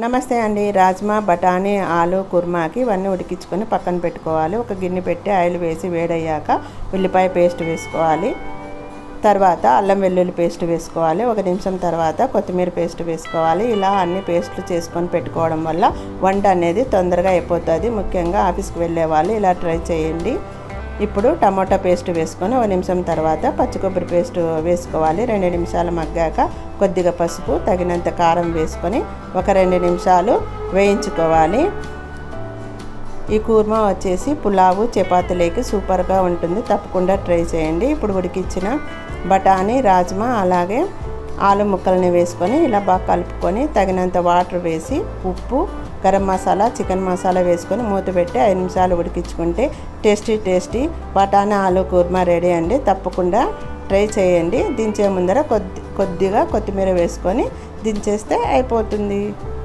నమస్తే అండి. రాజ్మా, బఠానీ, ఆలు కుర్మాకి ఇవన్నీ ఉడికించుకొని పక్కన పెట్టుకోవాలి. ఒక గిన్నె పెట్టి ఆయిల్ వేసి వేడయ్యాక ఉల్లిపాయ పేస్ట్ వేసుకోవాలి. తర్వాత అల్లం వెల్లుల్లి పేస్ట్ వేసుకోవాలి. 1 నిమిషం తర్వాత కొత్తిమీర పేస్ట్ వేసుకోవాలి. ఇలా అన్ని పేస్ట్లు చేసుకొని పెట్టుకోవడం వల్ల వంట అనేది తొందరగా అయిపోతుంది. ముఖ్యంగా ఆఫీస్కి వెళ్ళే వాళ్ళు ఇలా ట్రై చేయండి. ఇప్పుడు టమాటా పేస్ట్ వేసుకొని 1 నిమిషం తర్వాత పచ్చి కొబ్బరి పేస్ట్ వేసుకోవాలి. 2 నిమిషాలు మగ్గాక కొద్దిగా పసుపు, తగినంత కారం వేసుకొని ఒక 2 నిమిషాలు వేయించుకోవాలి. ఈ కూర్మా వచ్చేసి పులావు, చపాతీలోకి సూపర్గా ఉంటుంది. తప్పకుండా ట్రై చేయండి. ఇప్పుడు ఉడికించిన బఠానీ, రాజ్మా అలాగే ఆలు ముక్కల్ని వేసుకొని ఇలా బాగా కలుపుకొని తగినంత వాటర్ వేసి ఉప్పు, గరం మసాలా, చికెన్ మసాలా వేసుకొని మూత పెట్టి 5 నిమిషాలు ఉడికించుకుంటే టేస్టీ బఠానీ ఆలు కుర్మా రెడీ అండి. తప్పకుండా ట్రై చేయండి. దించే ముందర కొద్దిగా కొత్తిమీర వేసుకొని దించేస్తే అయిపోతుంది.